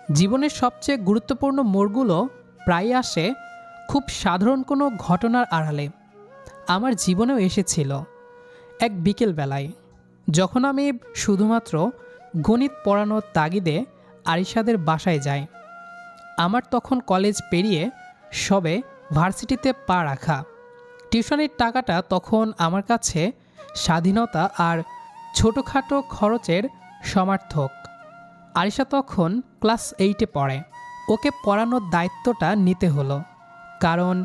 জীবনের সবচেয়ে গুরুত্বপূর্ণ মোড়গুলো প্রায়ই আসে খুব সাধারণ কোনো ঘটনার আড়ালে। আমার জীবনেও এসেছিল এক বিকেলবেলায়, যখন আমি শুধুমাত্র গণিত পড়ানোর তাগিদে আরিশাদের বাসায় যাই। আমার তখন কলেজ পেরিয়ে সবে ভার্সিটিতে পা রাখা। টিউশনির টাকাটা তখন আমার কাছে স্বাধীনতা আর ছোটোখাটো খরচের সমার্থক। আরিশা তখন ক্লাস 8-এ পড়ে। ওকে পড়ানোর দায়িত্বটা নিতে হলো, কারণ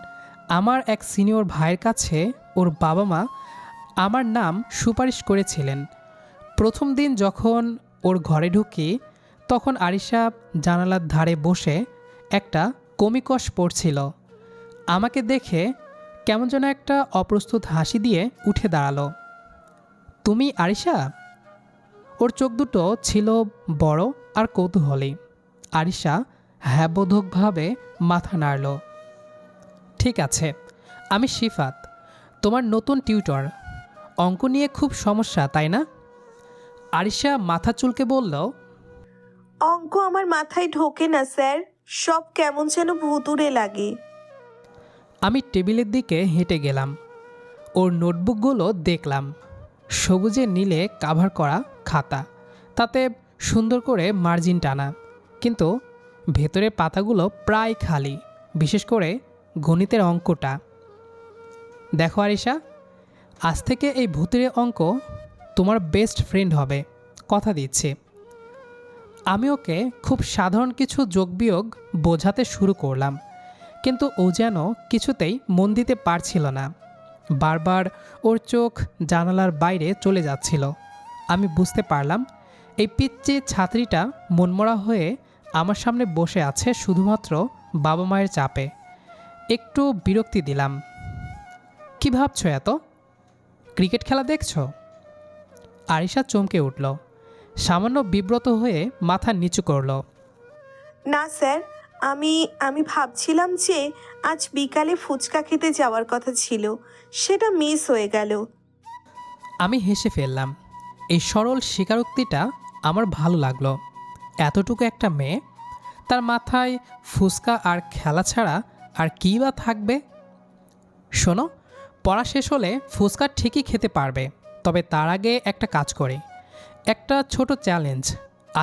আমার এক সিনিয়র ভাইয়ের কাছে ওর বাবা মা আমার নাম সুপারিশ করেছিলেন। প্রথম দিন যখন ওর ঘরে ঢুকি, তখন আরিশা জানালার ধারে বসে একটা কমিকস পড়ছিল। আমাকে দেখে কেমন যেন একটা অপ্রস্তুত হাসি দিয়ে উঠে দাঁড়ালো। তুমি আরিশা? ওর চোখ দুটো ছিল বড় আর কৌতূহলী। আরিশা হ্যাবোধকভাবে মাথা নাড়ল। ঠিক আছে, আমি শিফাত, তোমার নতুন টিউটর। অঙ্ক নিয়ে খুব সমস্যা, তাই না? আরিশা মাথা চুলকে বলল, অঙ্ক আমার মাথায় ঢোকে না স্যার, সব কেমন যেন ভুতুড়ে লাগে। আমি টেবিলের দিকে হেঁটে গেলাম। ওর নোটবুকগুলো দেখলাম। সবুজে নীলে কাভার করা খাতা, তাতে সুন্দর করে মার্জিন টানা, কিন্তু ভেতরের পাতাগুলো প্রায় খালি, বিশেষ করে গণিতের অঙ্কটা। দেখো আরিশা, আজ থেকে এই ভূতের অঙ্ক তোমার বেস্ট ফ্রেন্ড হবে, কথা দিচ্ছি। আমি ওকে খুব সাধারণ কিছু যোগ বিয়োগ বোঝাতে শুরু করলাম, কিন্তু ও যেন কিছুতেই মন দিতে পারছিল না। বারবার ওর চোখ জানালার বাইরে চলে যাচ্ছিল। আমি বুঝতে পারলাম এই পিচ্চি ছাত্রীটা মনমরা হয়ে আমার সামনে বসে আছে শুধুমাত্র বাবা মায়ের চাপে। একটু বিরক্তি দিলাম। কি ভাবছো এত? ক্রিকেট খেলা দেখছো? আরিশা চমকে উঠল, সামান্য বিব্রত হয়ে মাথা নিচু করল। না স্যার, আমি আমি ভাবছিলাম যে আজ বিকালে ফুচকা খেতে যাওয়ার কথা ছিল, সেটা মিস হয়ে গেল। আমি হেসে ফেললাম। এই সরল স্বীকারোক্তিটা আমার ভালো লাগলো। এতটুকু একটা মেয়ে, তার মাথায় ফুচকা আর খেলা ছাড়া আর কী বা থাকবে। শোনো, পড়া শেষ হলে ফুচকা ঠিকই খেতে পারবে, তবে তার আগে একটা কাজ করি, একটা ছোট চ্যালেঞ্জ।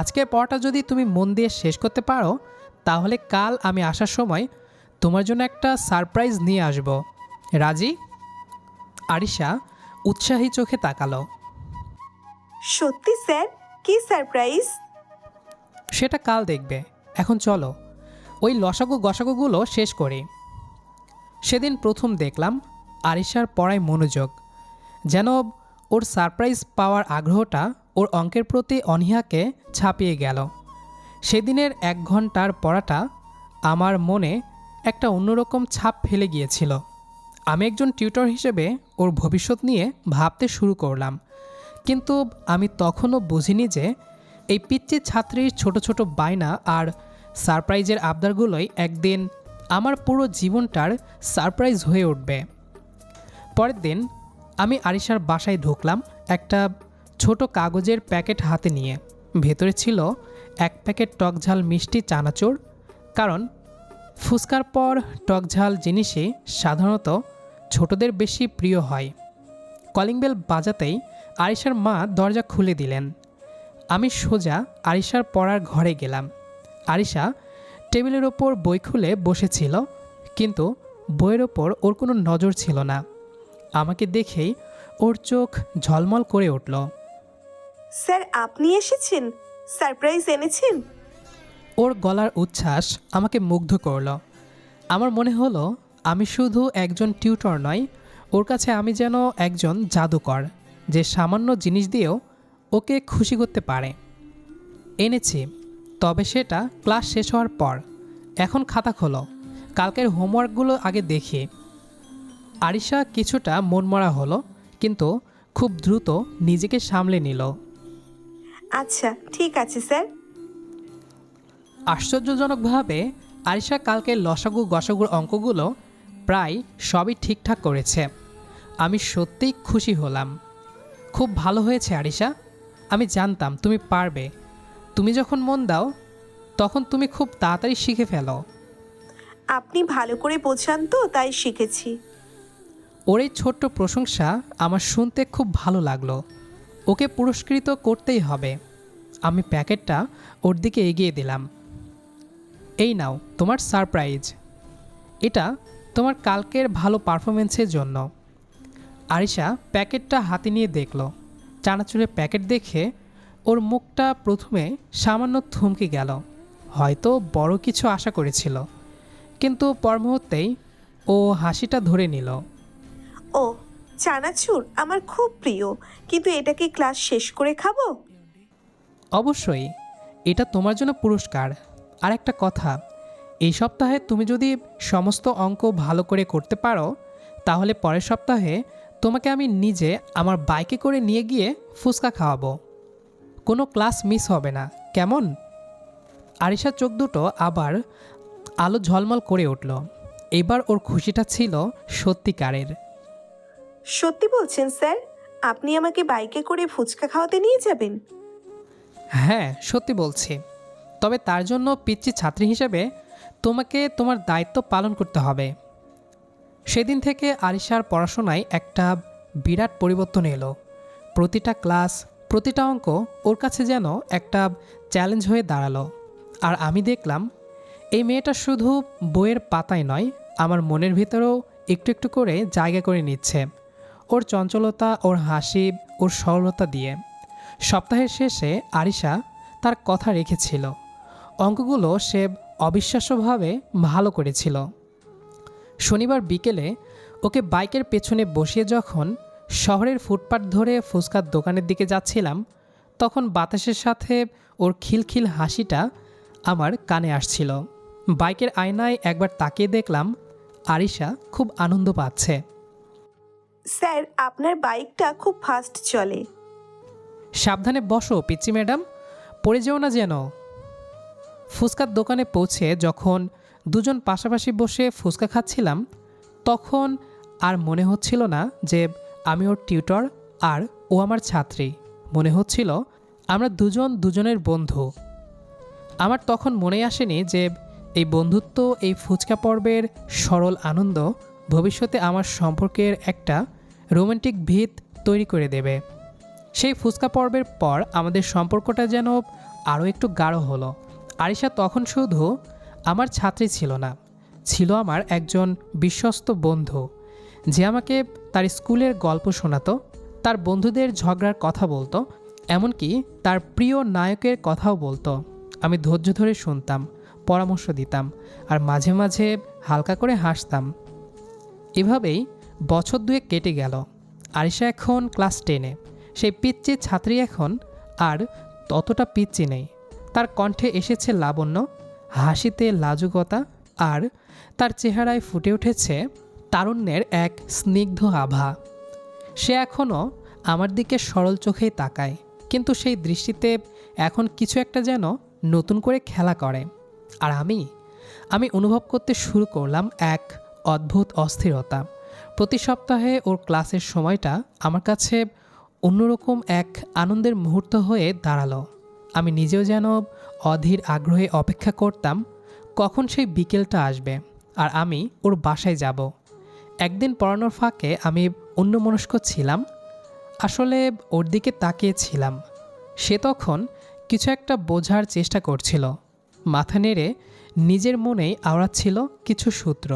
আজকের পড়াটা যদি তুমি মন দিয়ে শেষ করতে পারো, তাহলে কাল আমি আসার সময় তোমার জন্য একটা সারপ্রাইজ নিয়ে আসব। রাজি? আরিশা উৎসাহী চোখে তাকালো। সত্যি স্যার? কি সারপ্রাইজ? সেটা কাল দেখবে, এখন চলো ওই লসাগু গসাগুগুলো শেষ করি। সেদিন প্রথম দেখলাম আরিশার পড়ায় মনোযোগ, যেন ওর সারপ্রাইজ পাওয়ার আগ্রহটা ওর অঙ্কের প্রতি অনীহাকে ছাপিয়ে গেল। সেদিনের 1 ঘন্টার পড়াটা আমার মনে একটা অন্যরকম ছাপ ফেলে গিয়েছিল। আমি একজন টিউটর হিসেবে ওর ভবিষ্যৎ নিয়ে ভাবতে শুরু করলাম, কিন্তু আমি তখনও বুঝিনি যে এই পিচ্চি ছাত্রীর ছোট ছোট বায়না আর সারপ্রাইজের আবদারগুলোই একদিন আমার পুরো জীবনটার সারপ্রাইজ হয়ে উঠবে। পরের দিন আমি আরিশার বাসায় ঢুকলাম একটা ছোট কাগজের প্যাকেট হাতে নিয়ে। ভেতরে ছিল 1 প্যাকেট টকঝাল মিষ্টি চানাচুর, কারণ ফুচকার পর টকঝাল জিনিসই সাধারণত ছোটদের বেশি প্রিয় হয়। কলিং বেল বাজাতেই আরিশার মা দরজা খুলে দিলেন। আমি সোজা আরিশার পড়ার ঘরে গেলাম। আরিশা টেবিলের ওপর বই খুলে বসেছিল, কিন্তু বইয়ের ওপর ওর কোনো নজর ছিল না। আমাকে দেখেই ওর চোখ ঝলমল করে উঠল। স্যার, আপনি এসেছেন? সারপ্রাইজ এনেছেন? ওর গলার উচ্ছ্বাস আমাকে মুগ্ধ করল। আমার মনে হলো আমি শুধু একজন টিউটর নয়, ওর কাছে আমি যেন একজন জাদুকর, যে সামান্য জিনিস দিয়েও ওকে খুশি করতে পারে। এনেছি, তবে সেটা ক্লাস শেষ হওয়ার পর। এখন খাতা খোলো, কালকের হোমওয়ার্কগুলো আগে দেখি। আরিশা কিছুটা মনমরা হলো, কিন্তু খুব দ্রুত নিজেকে সামলে নিল। আচ্ছা, ঠিক আছে স্যার। আশ্চর্যজনকভাবে আরিশা কালকে লসাগু গসাগুর অঙ্কগুলো প্রায় সবই ঠিকঠাক করেছে। আমি সত্যিই খুশি হলাম। খুব ভালো হয়েছে আরিশা, আমি জানতাম তুমি পারবে। তুমি যখন মন দাও তখন তুমি খুব তাড়াতাড়ি শিখে ফেলো। আপনি ভালো করে বোঝান তো, তাই শিখেছি। ওর এই ছোট্ট প্রশংসা আমার শুনতে খুব ভালো লাগলো। ওকে পুরস্কৃত করতেই হবে। আমি প্যাকেটটা ওর দিকে এগিয়ে দিলাম। এই নাও তোমার সারপ্রাইজ। এটা তোমার কালকের ভালো পারফরমেন্সের জন্য। আরিশা প্যাকেটটা হাতে নিয়ে দেখল। চানাচুরের প্যাকেট দেখে ওর মুখটা প্রথমে সামান্য থমকে গেল। হয়তো বড় কিছু আশা করেছিল, কিন্তু পর মুহূর্তেই ও হাসিটা ধরে নিল। ও, চানাচুর আমার খুব প্রিয়, কিন্তু এটা কি ক্লাস শেষ করে খাবো? অবশ্যই, এটা তোমার জন্য পুরস্কার। আর একটা কথা, এই সপ্তাহে তুমি যদি সমস্ত অঙ্ক ভালো করে করতে পারো, তাহলে পরের সপ্তাহে তোমাকে আমি নিজে আমার বাইকে করে নিয়ে গিয়ে ফুচকা খাওয়াবো। কোনো ক্লাস মিস হবে না, কেমন? আরিশার চোখ দুটো আবার আলো ঝলমল করে উঠল। এবার ওর খুশিটা ছিল সত্যিকারের। সত্যি বলছেন স্যার? আপনি আমাকে বাইকে করে ফুচকা খাওয়াতে নিয়ে যাবেন? হ্যাঁ, সত্যি বলছি। তবে তার জন্য পিচ্চি ছাত্রী হিসেবে তোমাকে তোমার দায়িত্ব পালন করতে হবে। সেদিন থেকে আরিশার পড়াশোনায় একটা বিরাট পরিবর্তন এলো। প্রতিটা ক্লাস, প্রতিটা অঙ্ক ওর কাছে যেন একটা চ্যালেঞ্জ হয়ে দাঁড়ালো। আর আমি দেখলাম এই মেয়েটা শুধু বইয়ের পাতায় নয়, আমার মনের ভিতরেও একটু একটু করে জায়গা করে নিচ্ছে। ওর চঞ্চলতা, ওর হাসি, ওর সরলতা দিয়ে। সপ্তাহের শেষে আরিশা তার কথা রেখেছিল। অঙ্কগুলো সে অবিশ্বাস্যভাবে ভালো করেছিল। শনিবার বিকেলে ওকে বাইকের পেছনে বসিয়ে যখন শহরের ফুটপাত ধরে ফুচকার দোকানের দিকে যাচ্ছিলাম, তখন বাতাসের সাথে ওর খিলখিল হাসিটা আমার কানে আসছিল। বাইকের আয়নায় একবার তাকিয়ে দেখলাম আরিশা খুব আনন্দ পাচ্ছে। স্যার, আপনার বাইকটা খুব ফাস্ট চলে। সাবধানে বসো পিচ্চি ম্যাডাম, পড়ে যেও না যেন। ফুচকার দোকানে পৌঁছে যখন দুজন পাশাপাশি বসে ফুচকা খাচ্ছিলাম, তখন আর মনে হচ্ছিল না যে আমি ওর টিউটর আর ও আমার ছাত্রী। মনে হচ্ছিল আমরা দুজন দুজনের বন্ধু। আমার তখন মনে আসেনি যে এই বন্ধুত্ব, এই ফুচকা পর্বের সরল আনন্দ ভবিষ্যতে আমার সম্পর্কের একটা রোমান্টিক ভিত তৈরি করে দেবে। সেই ফুচকা পর্বের পর আমাদের সম্পর্কটা যেন আরও একটু গাঢ় হলো। আরিশা তখন শুধু আমার ছাত্রী ছিল না, ছিল আমার একজন বিশ্বস্ত বন্ধু, যে আমাকে তার স্কুলের গল্প শোনাতো, তার বন্ধুদের ঝগড়ার কথা বলতো, এমনকি তার প্রিয় নায়কের কথাও বলতো। আমি ধৈর্য ধরে শুনতাম, পরামর্শ দিতাম, আর মাঝে মাঝে হালকা করে হাসতাম। এভাবেই বছর দুয়েক কেটে গেল। আরিশা এখন ক্লাস 10-এ। সেই পিচ্চি ছাত্রী এখন আর ততটা পিচ্চি নেই। তার কণ্ঠে এসেছে লাবণ্য, হাসিতে লাজুকতা, আর তার চেহারায় ফুটে উঠেছে তারুণ্যের এক স্নিগ্ধ আভা। সে এখনও আমার দিকে সরল চোখেই তাকায়, কিন্তু সেই দৃষ্টিতে এখন কিছু একটা যেন নতুন করে খেলা করে। আর আমি অনুভব করতে শুরু করলাম এক অদ্ভুত অস্থিরতা। প্রতি সপ্তাহে ওর ক্লাসের সময়টা আমার কাছে অন্যরকম এক আনন্দের মুহূর্ত হয়ে দাঁড়ালো। আমি নিজেও যেন অধীর আগ্রহে অপেক্ষা করতাম কখন সেই বিকেলটা আসবে আর আমি ওর বাসায় যাব। একদিন পড়ানোর ফাঁকে আমি অন্যমনস্ক ছিলাম, আসলে ওর দিকে তাকিয়েছিলাম। সে তখন কিছু একটা বোঝার চেষ্টা করছিল, মাথা নেড়ে নিজের মনেই আওড়াচ্ছিল কিছু সূত্র।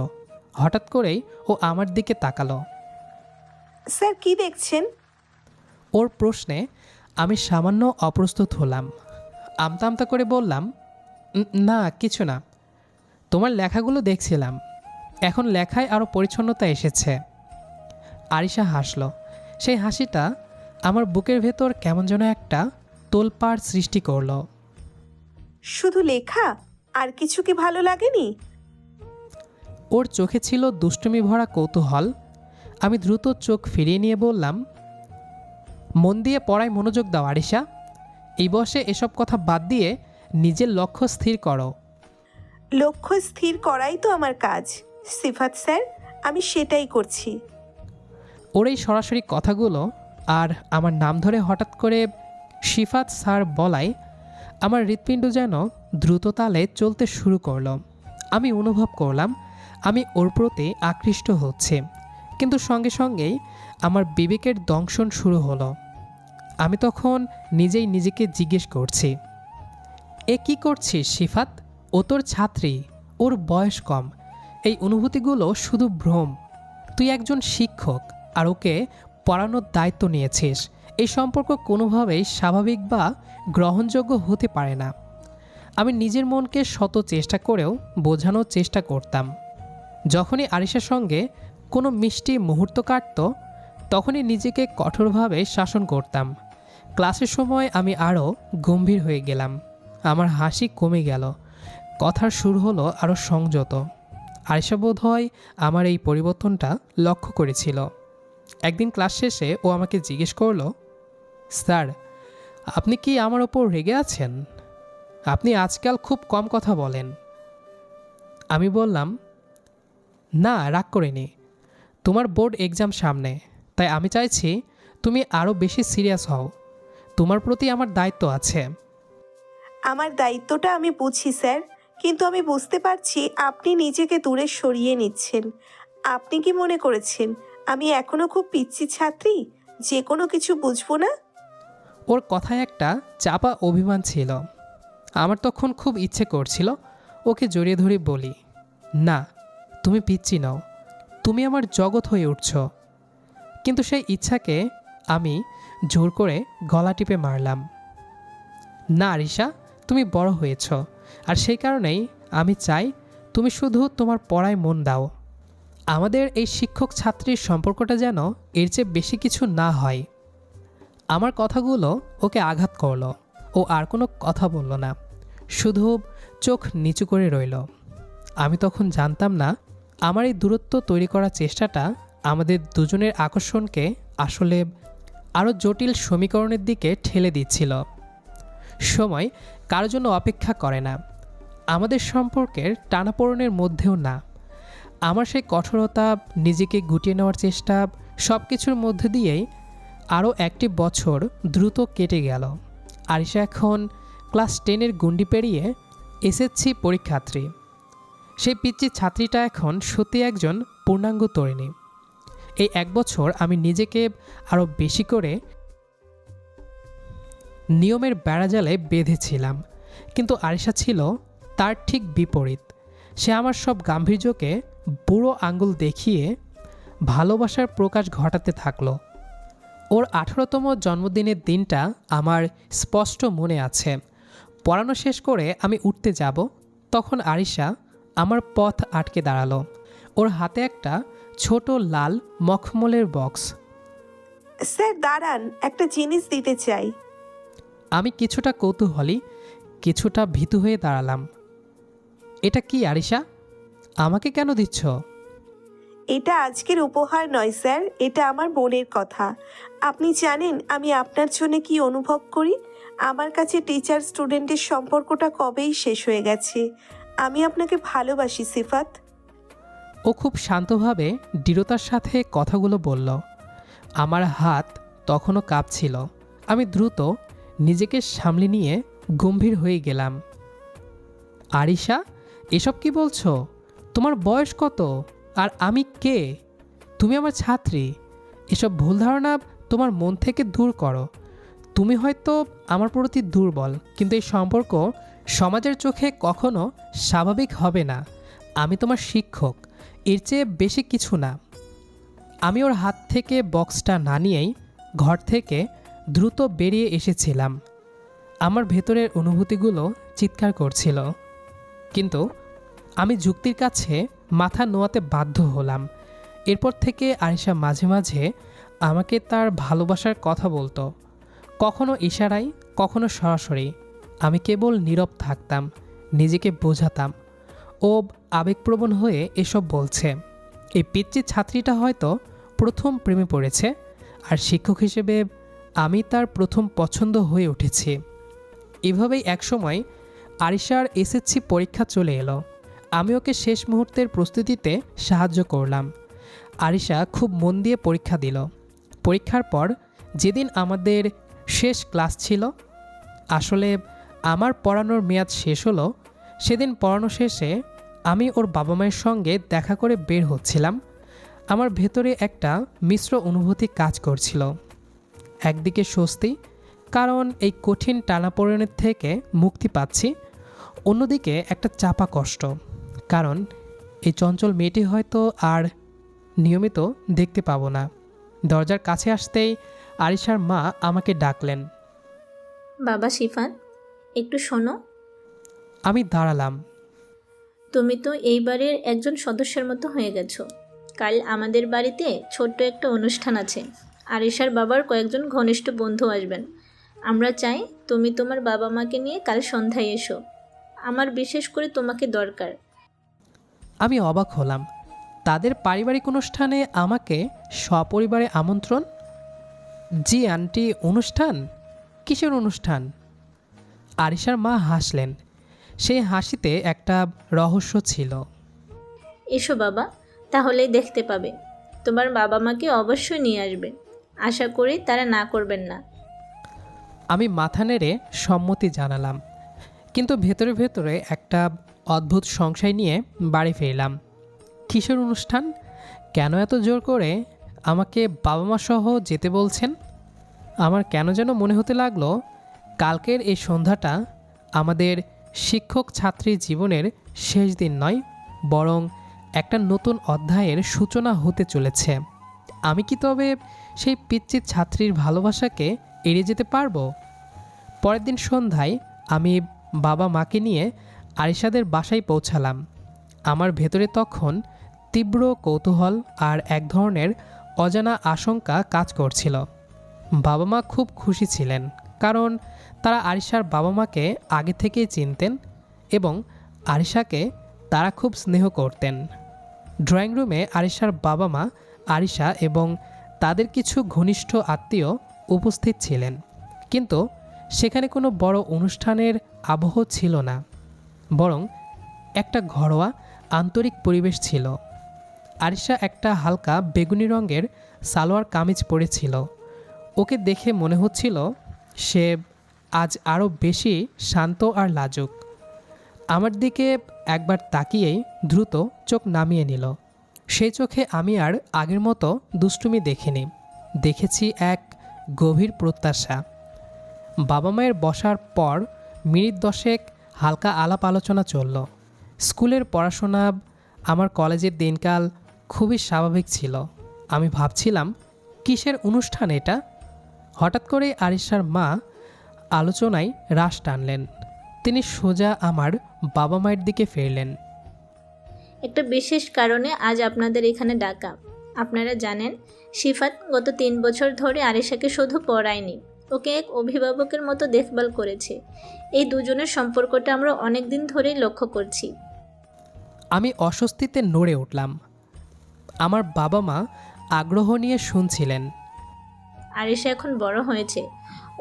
হঠাৎ করেই ও আমার দিকে তাকালো। স্যার, কি দেখছেন? ওর প্রশ্নে আমি সামান্য অপ্রস্তুত হলাম। আমতা আমতা করে বললাম, না কিছু না, তোমার লেখাগুলো দেখছিলাম। এখন লেখায় আরও পরিচ্ছন্নতা এসেছে। আরিশা হাসল। সেই হাসিটা আমার বুকের ভেতর কেমন যেন একটা তোলপাড় সৃষ্টি করলো। শুধু লেখা, আর কিছু কি ভালো লাগেনি? ওর চোখে ছিল দুষ্টুমি ভরা কৌতূহল। আমি দ্রুত চোখ ফিরিয়ে নিয়ে বললাম, মন দিয়ে পড়ায় মনোযোগ দাও আরিশা। এই বয়সে এসব কথা বাদ দিয়ে নিজের লক্ষ্য স্থির করো। লক্ষ্য স্থির করাই তো আমার কাজ সিফাত স্যার, আমি সেটাই করছি। ওর এই সরাসরি কথাগুলো আর আমার নাম ধরে হঠাৎ করে সিফাত স্যার বলায় আমার হৃৎপিণ্ড যেন দ্রুত তালে চলতে শুরু করলো। আমি অনুভব করলাম আমি ওর প্রতি আকৃষ্ট হচ্ছে, কিন্তু সঙ্গে সঙ্গেই আমার বিবেকের দংশন শুরু হলো। আমি তখন নিজেই নিজেকে জিজ্ঞেস করছি, এ কি করছিস সিফাত? ও তোর ছাত্রী, ওর বয়স কম। এই অনুভূতিগুলো শুধু ভ্রম। তুই একজন শিক্ষক আর ওকে পড়ানোর দায়িত্ব নিয়েছিস। এই সম্পর্ক কোনোভাবেই স্বাভাবিক বা গ্রহণযোগ্য হতে পারে না। আমি নিজের মনকে শত চেষ্টা করেও বোঝানোর চেষ্টা করতাম। যখনই আরিশার সঙ্গে কোনো মিষ্টি মুহূর্ত কাটত, তখনই নিজেকে কঠোরভাবে শাসন করতাম। ক্লাসের সময় আমি আরও গম্ভীর হয়ে গেলাম। আমার হাসি কমে গেল, কথার সুর হলো আরও সংযত। আরিশা বোধ হয় আমার এই পরিবর্তনটা লক্ষ্য করেছিল। একদিন ক্লাস শেষে ও আমাকে জিজ্ঞেস করলো, স্যার, আপনি কি আমার ওপর রেগে আছেন? আপনি আজকাল খুব কম কথা বলেন। আমি বললাম, না, রাগ করিনি। তোমার বোর্ড এক্সাম সামনে, তাই আমি চাইছি তুমি আরও বেশি সিরিয়াস হও। তোমার প্রতি আমার দায়িত্ব আছে। আমার দায়িত্বটা আমি বুঝি স্যার, কিন্তু আমি বুঝতে পারছি আপনি নিজেকে দূরে সরিয়ে নিচ্ছেন। আপনি কি মনে করেছেন আমি এখনো খুব পিচ্ছি ছাত্রী, যে কোনো কিছু বুঝবো না? ওর কথায় একটা চাপা অভিমান ছিল। আমার তখন খুব ইচ্ছে করছিল ওকে জড়িয়ে ধরে বলি, না, তুমি পিচ্ছি নও, তুমি আমার জগৎ হয়ে উঠছ। কিন্তু সেই ইচ্ছাকে আমি জোর করে গলা টিপে মারলাম। না আরিশা, তুমি বড় হয়েছ, আর সেই কারণেই আমি চাই তুমি শুধু তোমার পড়ায় মন দাও। আমাদের এই শিক্ষক ছাত্রীর সম্পর্কটা যেন এর চেয়ে বেশি কিছু না হয়। আমার কথাগুলো ওকে আঘাত করলো। ও আর কোনো কথা বলল না, শুধু চোখ নিচু করে রইল। আমি তখন জানতাম না আমার এই দূরত্ব তৈরি করার চেষ্টাটা আমাদের দুজনের আকর্ষণকে আসলে আরও জটিল সমীকরণের দিকে ঠেলে দিচ্ছিল। সময় কারোর জন্য অপেক্ষা করে না, আমাদের সম্পর্কের টানাপোড়েনের মধ্যেও না। আমার সেই কঠোরতা, নিজেকে গুটিয়ে নেওয়ার চেষ্টা, সব কিছুর মধ্যে দিয়েই আরও একটি বছর দ্রুত কেটে গেল। আরিশা এখন ক্লাস 10-এর গণ্ডি পেরিয়ে এসএসসি পরীক্ষার্থী। সেই পিচ্চি ছাত্রীটা এখন সত্যি একজন পূর্ণাঙ্গ তরুণী। এই এক বছর আমি নিজেকে আরও বেশি করে নিয়মের বেড়াজালে বেঁধেছিলাম, কিন্তু আরিশা ছিল তার ঠিক বিপরীত। সে আমার সব গাম্ভীর্যকে বুড়ো আঙ্গুল দেখিয়ে ভালোবাসার প্রকাশ ঘটাতে থাকলো। ওর 18তম জন্মদিনের দিনটা আমার স্পষ্ট মনে আছে। পড়ানো শেষ করে আমি উঠতে যাব, তখন আরিশা আমার পথ আটকে দাঁড়ালো। ওর হাতে একটা ছোট লাল মখমলের বক্স। স্যার দাঁড়ান, একটা জিনিস দিতে চাই। আমি কিছুটা কৌতূহলী, কিছুটা ভীতু হয়ে দাঁড়ালাম। এটা কি আরিশা? আমাকে কেন দিচ্ছ? এটা আজকের উপহার নয় স্যার, এটা আমার বোনের কথা। আপনি জানেন আমি আপনার জন্য কি অনুভব করি? আমার কাছে টিচার স্টুডেন্টের সম্পর্কটা কবেই শেষ হয়ে গেছে। আমি আপনাকে ভালোবাসি সিফাত। ও খুব শান্তভাবে দৃঢ়তার সাথে কথাগুলো বলল। আমার হাত তখনও কাঁপছিল। আমি দ্রুত নিজেকে সামলে নিয়ে গম্ভীর হয়ে গেলাম। আরিশা, এসব কি বলছো? তোমার বয়স কত? আর আমি কে? তুমি আমার ছাত্রী। এসব ভুল ধারণা তোমার মন থেকে দূর করো। তুমি হয়তো আমার প্রতি দুর্বল, কিন্তু এই সম্পর্ক সমাজের চোখে কখনো স্বাভাবিক হবে না। আমি তোমার শিক্ষক, এর চেয়ে বেশি কিছু না। আমি ওর হাত থেকে বক্সটা না নিয়েই ঘর থেকে দ্রুত বেরিয়ে এসেছিলাম। আমার ভেতরের অনুভূতিগুলো চিৎকার করছিল, কিন্তু আমি যুক্তির কাছে মাথা নোয়াতে বাধ্য হলাম। এরপর থেকে আরিশা মাঝে মাঝে আমাকে তার ভালোবাসার কথা বলতো, কখনো ইশারায়, কখনো সরাসরি। আমি কেবল নীরব থাকতাম, নিজেকে বোঝাতাম ও আবেগপ্রবণ হয়ে এসব বলছে। এই পিচ্চি ছাত্রীটা হয়তো প্রথম প্রেমে পড়েছে, আর শিক্ষক হিসেবে আমি তার প্রথম পছন্দ হয়ে উঠেছি। এভাবেই একসময় আরিশার এসএসসি পরীক্ষা চলে এলো। আমি ওকে শেষ মুহূর্তের প্রস্তুতিতে সাহায্য করলাম। আরিশা খুব মন দিয়ে পরীক্ষা দিল। পরীক্ষার পর যেদিন আমাদের শেষ ক্লাস ছিল, আসলে আমার পড়ানোর মেয়াদ শেষ হলো। সেদিন পড়ানো শেষে আমি ওর বাবা মায়ের সঙ্গে দেখা করে বের হচ্ছিলাম। আমার ভেতরে একটা মিশ্র অনুভূতি কাজ করছিল। একদিকে স্বস্তি, কারণ এই কঠিন টানাপোড়েনের থেকে মুক্তি পাচ্ছি। অন্যদিকে একটা চাপা কষ্ট, কারণ এই চঞ্চল মেয়েটি হয়তো আর নিয়মিত দেখতে পাবো না। দরজার কাছে আসতেই আরিশার মা আমাকে ডাকলেন। বাবা শিফাত, একটু শোনো। আমি দাঁড়ালাম। তুমি তো এই বাড়ির একজন সদস্যের মতো হয়ে গেছো। কাল আমাদের বাড়িতে ছোট্ট একটা অনুষ্ঠান আছে। আরিশার বাবার কয়েকজন ঘনিষ্ঠ বন্ধু আসবেন। আমরা চাই তুমি তোমার বাবা মাকে নিয়ে কাল সন্ধ্যায় এসো। আমার বিশেষ করে তোমাকে দরকার। আমি অবাক হলাম। তাদের পারিবারিক অনুষ্ঠানে আমাকে সপরিবারে আমন্ত্রণ? জি আন্টি, অনুষ্ঠান? কিসের অনুষ্ঠান? আরিশার মা হাসলেন। সেই হাসিতে একটা রহস্য ছিল। এসো বাবা, তাহলেই দেখতে পাবে। তোমার বাবা মাকে অবশ্যই নিয়ে আসবে। আশা করি তারা না করবেন না। আমি মাথা নেড়ে সম্মতি জানালাম, কিন্তু ভেতরে ভেতরে একটা অদ্ভুত সংশয় নিয়ে বাড়ি ফিরলাম। কিসের অনুষ্ঠান? কেন এত জোর করে আমাকে বাবা মা সহ যেতে বলছেন? আমার কেন যেন মনে হতে লাগলো কালকের এই সন্ধ্যাটা আমাদের শিক্ষক ছাত্রী জীবনের শেষ দিন নয়, বরং একটা নতুন অধ্যায়ের সূচনা হতে চলেছে। আমি কি তবে সেই পিচ্চি ছাত্রীর ভালোবাসাকে এড়িয়ে যেতে পারবো? পরের দিন সন্ধ্যায় আমি বাবা মাকে নিয়ে আরিশাদের বাসায় পৌঁছালাম। আমার ভেতরে তখন তীব্র কৌতূহল আর এক ধরনের অজানা আশঙ্কা কাজ করছিল। বাবা মা খুব খুশি ছিলেন, কারণ তারা আরিশার বাবা মাকে আগে থেকেই চিনতেন এবং আরিশাকে তারা খুব স্নেহ করতেন। ড্রয়িং রুমে আরিশার বাবা মা, আরিশা এবং তাদের কিছু ঘনিষ্ঠ আত্মীয় উপস্থিত ছিলেন, কিন্তু সেখানে কোনো বড় অনুষ্ঠানের আবহ ছিল না, বরং একটা ঘরোয়া আন্তরিক পরিবেশ ছিল। আরিশা একটা হালকা বেগুনি রঙের সালোয়ার কামিজ পরেছিল। ওকে দেখে মনে হচ্ছিল সে আজ আরও বেশি শান্ত আর লাজুক। আমার দিকে একবার তাকিয়েই দ্রুত চোখ নামিয়ে নিল। সেই চোখে আমি আর আগের মতো দুষ্টুমি দেখিনি, দেখেছি এক গভীর প্রত্যাশা। বাবা মায়ের বসার পর মিনিট 10 হালকা আলাপ আলোচনা চলল। স্কুলের পড়াশোনা, আমার কলেজের দিনকাল খুবই স্বাভাবিক ছিল। আমি ভাবছিলাম কিসের অনুষ্ঠান এটা। হঠাৎ করে আরিশার মা আলোচনায় রাশ টানলেন। তিনি সোজা আমার বাবা মায়ের দিকে ফিরলেন। একটা বিশেষ কারণে আজ আপনাদের এখানে ডাকা। আপনারা জানেন, শিফাত গত 3 বছর ধরে আরিশাকে শুধু পড়ায়নি, ওকে এক অভিভাবকের মতো দেখভাল করেছে। এই দুজনের সম্পর্কটা আমরা অনেক দিন ধরেই লক্ষ্য করছি। আমি অস্বস্তিতে নড়ে উঠলাম। আমার বাবা মা আগ্রহ নিয়ে শুনছিলেন। আরিশা এখন বড় হয়েছে।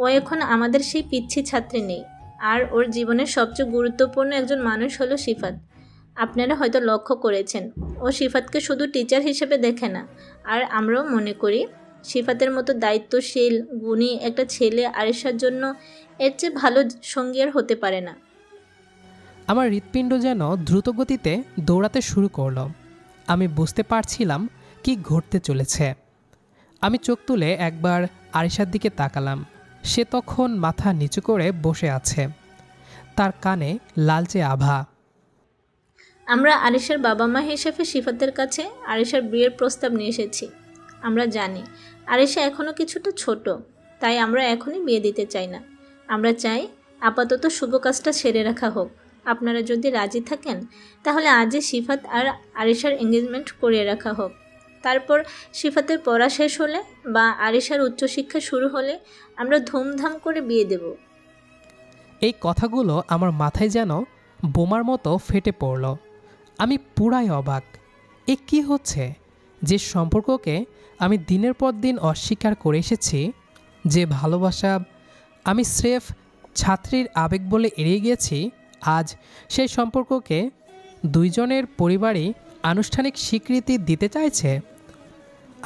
ও এখন আমাদের সেই পিচ্ছি ছাত্রী নেই। আর ওর জীবনের সবচেয়ে গুরুত্বপূর্ণ একজন মানুষ হলো শিফাত। আপনারা হয়তো লক্ষ্য করেছেন, ও শিফাতকে শুধু টিচার হিসেবে দেখে না। আর আমরাও মনে করি শিফাতের মতো দায়িত্বশীল, গুণী একটা ছেলে আরিশার জন্য এর চেয়ে ভালো সঙ্গী আর হতে পারে না। আমার হৃৎপিণ্ড যেন দ্রুতগতিতে দৌড়াতে শুরু করলো। আমি বুঝতে পারছিলাম কি ঘটতে চলেছে। আমি চোখ তুলে একবার আরিশার দিকে তাকালাম। সে তখন মাথা নিচু করে বসে আছে, তার কানে লালচে আভা। আমরা আরিশার বাবা মা হিসেবে শিফাতের কাছে আরিশার বিয়ের প্রস্তাব নিয়ে এসেছি। আমরা জানি আরিশা এখনও কিছুটা ছোট, তাই আমরা এখনই বিয়ে দিতে চাই না। আমরা চাই আপাতত শুভ কাজটা সেরে রাখা হোক। আপনারা যদি রাজি থাকেন তাহলে আজই শিফাত আর আরিশার এঙ্গেজমেন্ট করিয়ে রাখা হোক। তারপর শিফাতের পড়া শেষ হলে বা আরিশার উচ্চশিক্ষা শুরু হলে আমরা ধুমধাম করে বিয়ে দেব। এই কথাগুলো আমার মাথায় যেন বোমার মতো ফেটে পড়ল। আমি পুরাই অবাক। এ কি হচ্ছে? যে সম্পর্ককে আমি দিনের পর দিন অস্বীকার করে এসেছি, যে ভালোবাসা আমি স্রেফ ছাত্রীর আবেগ বলে এড়িয়ে গিয়েছি, আজ সেই সম্পর্ককে দুইজনের পরিবারই আনুষ্ঠানিক স্বীকৃতি দিতে চাইছে।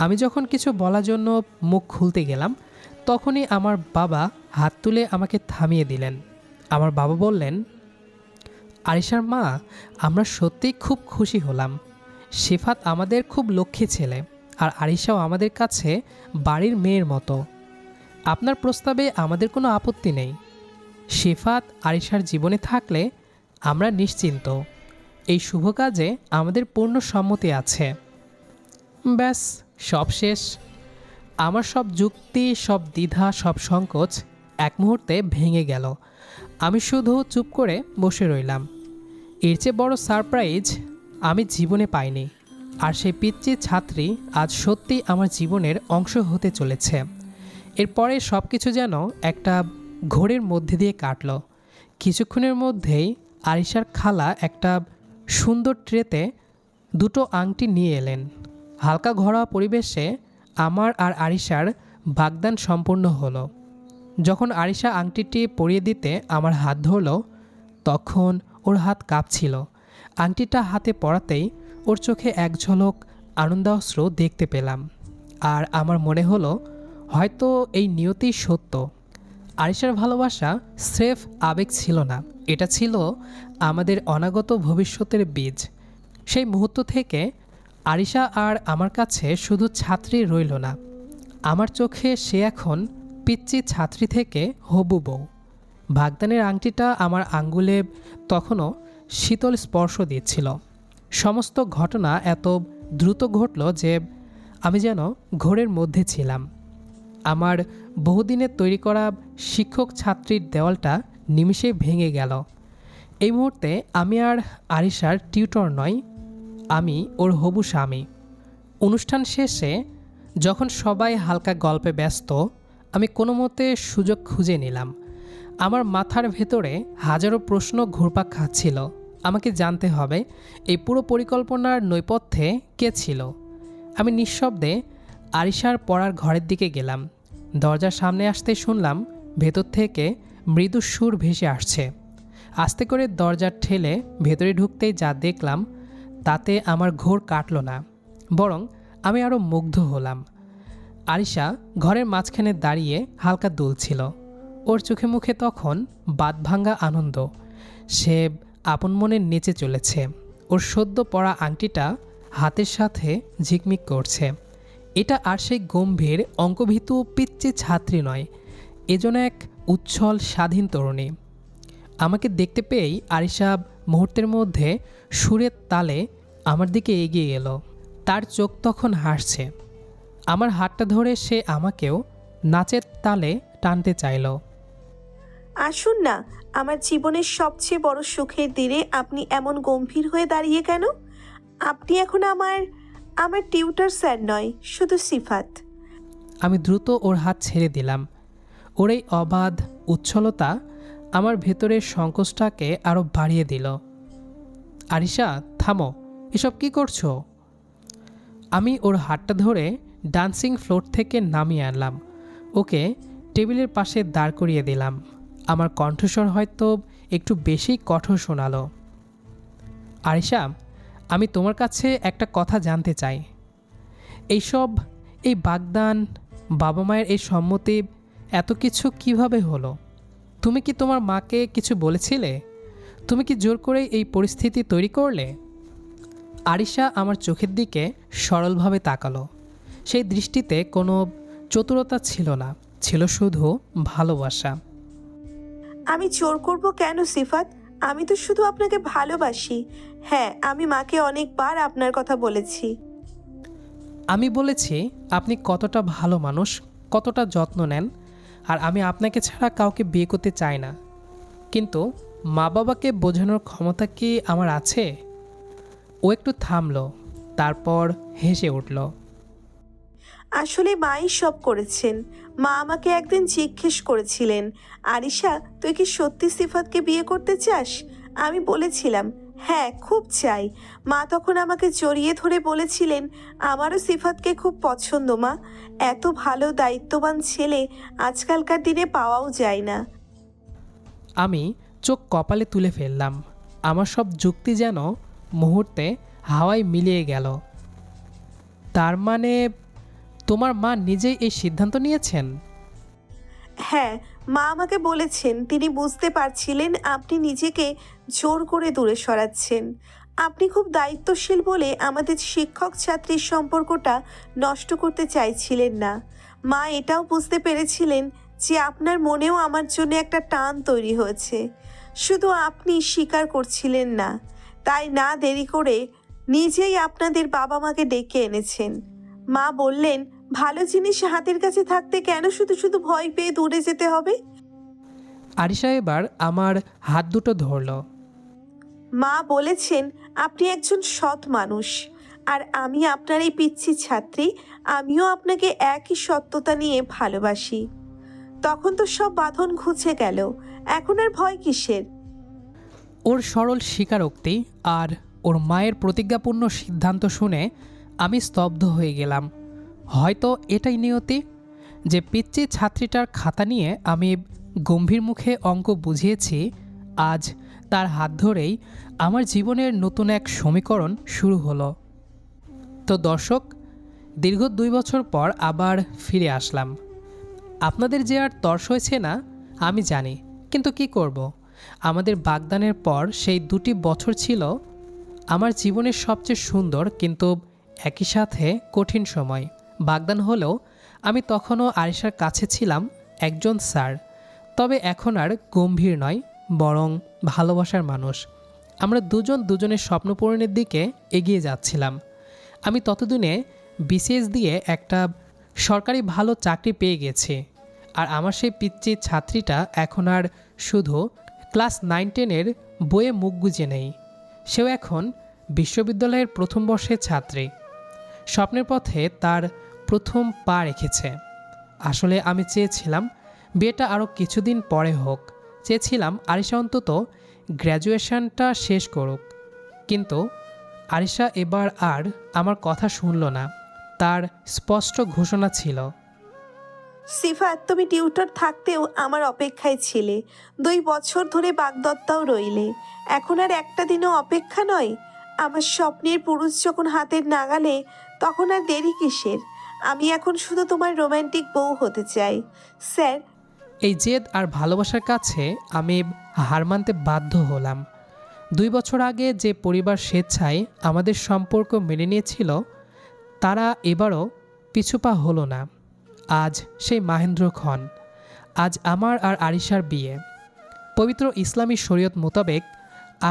আমি যখন কিছু বলার জন্য মুখ খুলতে গেলাম, তখনই আমার বাবা হাত তুলে আমাকে থামিয়ে দিলেন। আমার বাবা বললেন, আরিশার মা, আমরা সত্যিই খুব খুশি হলাম। সিফাত আমাদের খুব লক্ষ্মী ছেলে, আর আরিশাও আমাদের কাছে বাড়ির মেয়ের মতো। আপনার প্রস্তাবে আমাদের কোনো আপত্তি নেই। সিফাত আরিশার জীবনে থাকলে আমরা নিশ্চিন্ত। এই শুভ কাজে আমাদের পূর্ণ সম্মতি আছে। ব্যাস, সব শেষ। আমার সব যুক্তি, সব দ্বিধা, সব সংকোচ এক মুহূর্তে ভেঙে গেল। আমি শুধু চুপ করে বসে রইলাম। এর চেয়ে বড় সারপ্রাইজ আমি জীবনে পাইনি। আর সেই পিচ্চি ছাত্রী আজ সত্যি আমার জীবনের অংশ হতে চলেছে। এরপরে সব কিছু যেন একটা ঘোরের মধ্যে দিয়ে কাটল। কিছুক্ষণের মধ্যেই আরিশার খালা একটা সুন্দর ট্রেতে দুটো আংটি নিয়ে এলেন। হালকা ঘরোয়া পরিবেশে আমার আর আরিশার বাগদান সম্পূর্ণ হলো। যখন আরিশা আংটিটি পরিয়ে দিতে আমার হাত ধরল, তখন ওর হাত কাঁপছিল। আংটিটা হাতে পরাতেই ওর চোখে এক ঝলক আনন্দাশ্রু দেখতে পেলাম। আর আমার মনে হলো হয়তো এই নিয়তি সত্য। আরিশার ভালোবাসা স্রেফ আবেগ ছিল না, এটা ছিল আমাদের অনাগত ভবিষ্যতের বীজ। সেই মুহূর্ত থেকে আরিশা আর আমার কাছে শুধু ছাত্রী রইল না, আমার চোখে সে এখন পিচ্চি ছাত্রী থেকে হবু বউ। বাগদানের আংটিটা আমার আঙ্গুলে তখনও শীতল স্পর্শ দিচ্ছিল। সমস্ত ঘটনা এত দ্রুত ঘটল যে আমি যেন ঘোরের মধ্যে ছিলাম। আমার বহুদিনের তৈরি করা শিক্ষক ছাত্রীর দেওয়ালটা নিমিষেই ভেঙে গেল। এই মুহূর্তে আমি আর আরিশার টিউটর নই, আমি ওর হবু স্বামী। অনুষ্ঠান শেষে যখন সবাই হালকা গল্পে ব্যস্ত, আমি কোনো মতে সুযোগ খুঁজে নিলাম। আমার মাথার ভেতরে হাজারো প্রশ্ন ঘুরপাক খাচ্ছিল। আমাকে জানতে হবে এই পুরো পরিকল্পনার নেপথ্যে কে ছিল। আমি নিঃশব্দে আরিশার পড়ার ঘরের দিকে গেলাম। দরজার সামনে আসতে শুনলাম ভেতর থেকে মৃদু সুর ভেসে আসছে। আস্তে করে দরজার ঠেলে ভেতরে ঢুকতেই যা দেখলাম তাতে আমার ঘোর কাটল না, বরং আমি আরও মুগ্ধ হলাম। আরিশা ঘরের মাঝখানে দাঁড়িয়ে হালকা দুলছিল। ওর চোখে মুখে তখন বাঁধভাঙা আনন্দ। সে আপন মনে নেচে চলেছে। ওর সদ্য পরা আংটিটা হাতের সাথে ঝিকমিক করছে। এটা আর সেই গম্ভীর অঙ্কভীতু পিচ্চি ছাত্রী নয়, এজন্য এক উচ্ছল স্বাধীন তরুণী। আমাকে দেখতে পেয়েই আরিশা মুহূর্তের মধ্যে সুরের তালে আমার দিকে এগিয়ে এলো। তার চোখ তখন হাসছে। আমার হাতটা ধরে সে আমাকেও নাচের তালে টানতে চাইল। আসুন না, আমার জীবনের সবচেয়ে বড় সুখের দিনে আপনি এমন গম্ভীর হয়ে দাঁড়িয়ে কেন? আপনি এখন আমার টিউটর স্যার নয়, শুধু সিফাত। আমি দ্রুত ওর হাত ছেড়ে দিলাম। ওর এই অবাধ উচ্ছলতা আমার ভেতরের সংকোচটাকে আরও বাড়িয়ে দিল। আরিশা, থামো, এসব কি করছো? আমি ওর হাতটা ধরে ডান্সিং ফ্লোর থেকে নামিয়ে আনলাম। ওকে টেবিলের পাশে দাঁড় করিয়ে দিলাম। আমার কণ্ঠস্বর হয়তো একটু বেশি কঠোর শোনালো। আরিশা, আমি তোমার কাছে একটা কথা জানতে চাই। এই বাগদান, বাবা মায়ের এই সম্মতি, এত কিছু কিভাবে হলো? তুমি কি তোমার মাকে কিছু বলেছিলে? তুমি কি জোর করে এই পরিস্থিতি তৈরি করলে? আরিশা আমার চোখের দিকে সরলভাবে তাকালো। সেই দৃষ্টিতে কোনো চতুরতা ছিল না, ছিল শুধু ভালোবাসা। আমি জোর করব কেন সিফাত? আমি তো শুধু আপনাকে ভালোবাসি। হ্যাঁ, আমি মাকে অনেকবার আপনার কথা বলেছি। আমি বলেছি আপনি কতটা ভালো মানুষ, কতটা যত্ন নেন, আর আমি আপনাকে ছাড়া কাউকে বিয়ে করতে চাই না। কিন্তু মা বাবাকে বোঝানোর ক্ষমতা কি আমার আছে? ও একটু থামলো, তারপর হেসে উঠল। আসলে মাই সব করেছেন। মা আমাকে একদিন জিজ্ঞেস করেছিলেন, আরিশা, তুই কি সত্যি সিফাতকে বিয়ে করতে চাস? আমি বলেছিলাম হ্যাঁ, খুব চাই। মা তখন আমাকে জড়িয়ে ধরে বলেছিলেন, আমারও সিফাতকে খুব পছন্দ মা। এত ভালো দায়িত্ববান ছেলে আজকালকার দিনে পাওয়াও যায় না। আমি চোখ কপালে তুলে ফেললাম। আমার সব যুক্তি যেন মুহূর্তে হাওয়ায় মিলিয়ে গেল। তার মানে তোমার মা নিজেই এই সিদ্ধান্ত নিয়েছেন? হ্যাঁ, মা আমাকে বলেছেন তিনি বুঝতে পারছিলেন আপনি নিজেকে জোর করে দূরে সরাচ্ছেন। আপনি খুব দায়িত্বশীল বলে আমাদের শিক্ষক ছাত্রীর সম্পর্কটা নষ্ট করতে চাইছিলেন না। মা এটাও বুঝতে পেরেছিলেন যে আপনার মনেও আমার জন্য একটা টান তৈরি হয়েছে, শুধু আপনি স্বীকার করছিলেন না। তাই না দেরি করে নিজেই আপনাদের বাবা মাকে ডেকে এনেছেন। মা বললেন, ভালো জিনিস হাতের কাছে থাকতে কেন শুধু শুধু ভয় পেয়ে দূরে যেতে হবে? আরিশা এবার আমার হাত দুটো ধরল। মা বলেছেন আপনি একজন সৎ মানুষ, আর আমি আপনার এই পিচ্ছি ছাত্রী, আমিও আপনাকে একই সত্যতা নিয়ে ভালোবাসি। তখন তো সব বাঁধন ঘুচে গেল, এখন আর ভয় কিসের? ওর সরল স্বীকারোক্তি আর ওর মায়ের প্রতিজ্ঞাপূর্ণ সিদ্ধান্ত শুনে আমি স্তব্ধ হয়ে গেলাম। হয়তো এটাই নিয়তি যে পিচ্চি ছাত্রীটার খাতা নিয়ে আমি গম্ভীর মুখে অঙ্ক বুঝিয়েছি। আজ তার হাত ধরেই আমার জীবনের নতুন এক সমীকরণ শুরু হলো। তো দর্শক, দীর্ঘ 2 বছর পর আবার ফিরে আসলাম। আপনাদের যে আর তর্স হয়েছে না আমি জানি, কিন্তু কি করব, আমাদের বাগদানের পর সেই 2টি বছর ছিল আমার জীবনের সবচেয়ে সুন্দর কিন্তু একই সাথে কঠিন সময়। বাগদান হলেও আমি তখনও আরিশার কাছে ছিলাম একজন স্যার, তবে এখন আর গম্ভীর নয়, বরং ভালোবাসার মানুষ। আমরা দুজন দুজনের স্বপ্ন পূরণের দিকে এগিয়ে যাচ্ছিলাম। আমি ততদিনে বিসিএস দিয়ে একটা সরকারি ভালো চাকরি পেয়ে গেছি, আর আমার সেই পিচ্চি ছাত্রীটা এখন আর শুধু ক্লাস 9-10-এর বইয়ে মুখ গুজে নেই, সেও এখন বিশ্ববিদ্যালয়ের প্রথম বর্ষের ছাত্রী। স্বপ্নের পথে তার প্রথম পা রেখেছে। আসলে আমি চেয়েছিলাম বিয়েটা আরও কিছুদিন পরে হোক, চেয়েছিলাম আরিশা অন্তত গ্র্যাজুয়েশনটা শেষ করুক, কিন্তু আরিশা এবার আর আমার কথা শুনল না। তার স্পষ্ট ঘোষণা ছিল, সিফাত, তুমি টিউটর থাকতেও আমার অপেক্ষায় ছিলে, 2 বছর ধরে বাগদত্তাও রইলে, এখন আর একটা দিনও অপেক্ষা নয়? আমার স্বপ্নের পুরুষ যখন হাতের নাগালে, তখন আর দেরি কিসের? আমি এখন শুধু তোমার রোমান্টিক বউ হতে চাই। স্যার, এই জেদ আর ভালোবাসার কাছে আমি হার মানতে বাধ্য হলাম। 2 বছর আগে যে পরিবার স্বেচ্ছায় আমাদের সম্পর্ক মেনে নিয়েছিল, তারা এবারও পিছুপা হলো না। আজ সেই মাহেন্দ্র খন, আজ আমার আর আরিশার বিয়ে। পবিত্র ইসলামী শরীয়ত মোতাবেক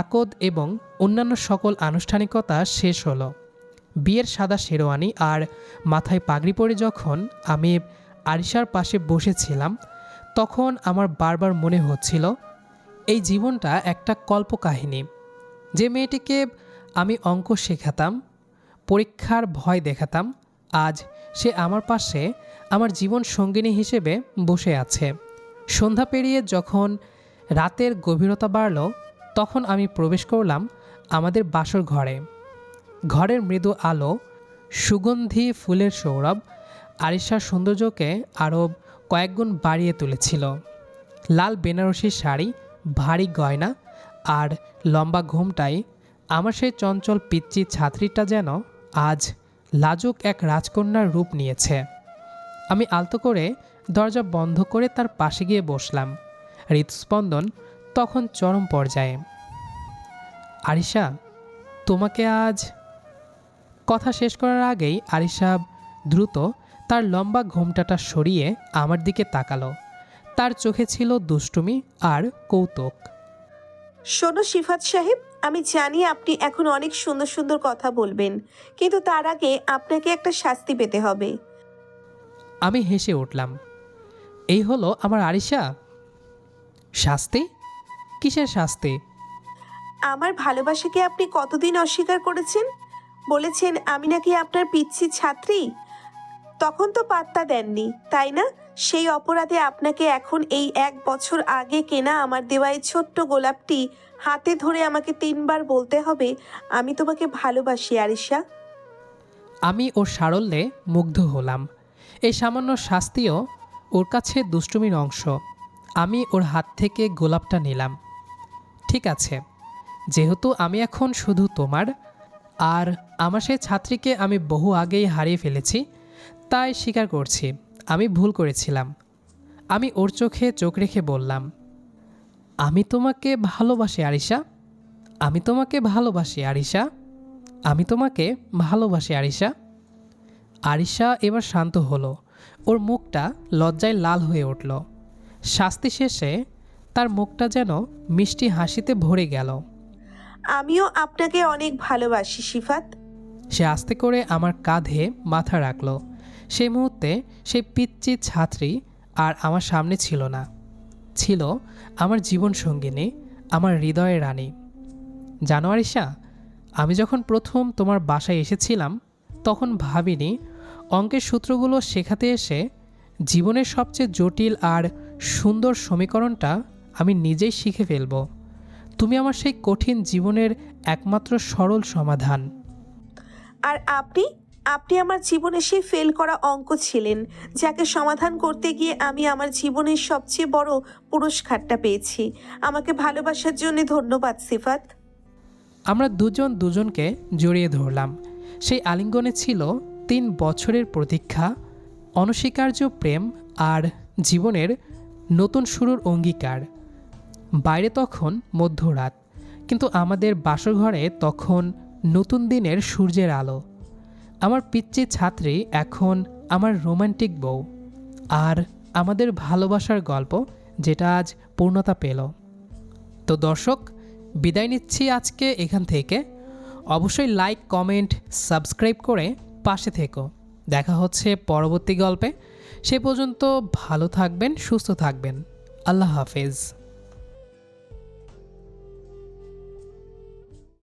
আকদ এবং অন্যান্য সকল আনুষ্ঠানিকতা শেষ হলো। বিয়ের সাদা শেরওয়ানি আর মাথায় পাগড়ি পরে যখন আমি আরিশার পাশে বসেছিলাম, তখন আমার বারবার মনে হচ্ছিল এই জীবনটা একটা কল্পকাহিনী। যে মেয়েটিকে আমি অঙ্ক শেখাতাম, পরীক্ষার ভয় দেখাতাম, আজ সে আমার পাশে আমার জীবন সঙ্গিনী হিসেবে বসে আছে। সন্ধ্যা পেরিয়ে যখন রাতের গভীরতা বাড়ল, তখন আমি প্রবেশ করলাম আমাদের বাসর ঘরে। ঘরের মৃদু আলো, সুগন্ধি ফুলের সৌরভ আরিশার সৌন্দর্যকে আরও কয়েকগুণ বাড়িয়ে তুলেছিল। লাল বেনারসি শাড়ি, ভারী গয়না আর লম্বা ঘোমটায় আমার সেই চঞ্চল পিচ্চি ছাত্রীটা যেন আজ লাজুক এক রাজকন্যার রূপ নিয়েছে। আমি আলতো করে দরজা বন্ধ করে তার পাশে গিয়ে বসলাম। হৃদস্পন্দন তখন চরম পর্যায়ে। আরিশা, তোমাকে আজ... কথা শেষ করার আগেই আরিশা দ্রুত তার লম্বা ঘোমটাটা সরিয়ে আমার দিকে তাকালো। তার চোখে ছিল দুষ্টুমি আর কৌতুক। শোনো সিফাত সাহেব, আমি জানি আপনি এখন অনেক সুন্দর সুন্দর কথা বলবেন, কিন্তু তার আগে আপনাকে একটা শাস্তি পেতে হবে। আমি হেসে উঠলাম। এই হলো আমার আরিশা? শাস্তি? কিসের শাস্তি? আমার ভালোবাসাকে আপনি কতদিন অস্বীকার করেছেন? বলেছেন আমি নাকি আপনার পিচ্ছি ছাত্রী। তখন তো পাত্তা দেননি, তাই না? সেই অপরাধে আপনাকে এখন এই 1 বছর আগে কেনা আমার দেওয়া এই ছোট্ট গোলাপটি হাতে ধরে আমাকে 3 বার বলতে হবে, আমি তোমাকে ভালোবাসি আরিশা। আমি ওর সারল্যে মুগ্ধ হলাম। এই সামান্য শাস্তিও ওর কাছে দুষ্টুমির অংশ। আমি ওর হাত থেকে গোলাপটা নিলাম। ঠিক আছে, যেহেতু আমি এখন শুধু তোমার, আর আমার সেই ছাত্রীকে আমি বহু আগেই হারিয়ে ফেলেছি, তাই স্বীকার করছি আমি ভুল করেছিলাম। আমি ওর চোখে চোখ রেখে বললাম, আমি তোমাকে ভালোবাসি আরিশা, আমি তোমাকে ভালোবাসি আরিশা, আমি তোমাকে ভালোবাসি আরিশা। আরিশা এবার শান্ত হলো। ওর মুখটা লজ্জায় লাল হয়ে উঠল। শাস্তি শেষে তার মুখটা যেন মিষ্টি হাসিতে ভরে গেল। আমিও আপনাকে অনেক ভালোবাসি সিফাত। সে আস্তে করে আমার কাঁধে মাথা রাখল। সেই মুহূর্তে সেই পিচ্চি ছাত্রী আর আমার সামনে ছিল না, ছিল আমার জীবন সঙ্গিনী, আমার হৃদয়ের রানী। জানো আরিশা, আমি যখন প্রথম তোমার বাসায় এসেছিলাম তখন ভাবিনি অঙ্কের সূত্রগুলো শেখাতে এসে জীবনের সবচেয়ে জটিল আর সুন্দর সমীকরণটা আমি নিজেই শিখে ফেলব। তুমি আমার সেই কঠিন জীবনের একমাত্র সরল সমাধান। আর আপনি আপনি আমার জীবনে সেই ফেল করা অঙ্ক ছিলেন, যাকে সমাধান করতে গিয়ে আমি আমার জীবনের সবচেয়ে বড় পুরস্কারটা পেয়েছি। আমাকে ভালোবাসার জন্য ধন্যবাদ সিফাত। আমরা দুজন দুজনকে জড়িয়ে ধরলাম। সেই আলিঙ্গনে ছিল 3 বছরের প্রতীক্ষা, অনস্বীকার্য প্রেম আর জীবনের নতুন শুরুর অঙ্গীকার। বাইরে তখন মধ্যরাত, কিন্তু আমাদের বাসরঘরে তখন নতুন দিনের সূর্যের আলো। আমার পিচ্চি ছাত্রী এখন আমার রোমান্টিক বউ, আর আমাদের ভালোবাসার গল্প যেটা আজ পূর্ণতা পেল। তো দর্শক, বিদায় নিচ্ছি আজকে এখান থেকে। অবশ্যই লাইক, কমেন্ট, সাবস্ক্রাইব করে পাশে থেকো। দেখা হচ্ছে পরবর্তী গল্পে। সে পর্যন্ত ভালো থাকবেন, সুস্থ থাকবেন। আল্লাহ হাফেজ।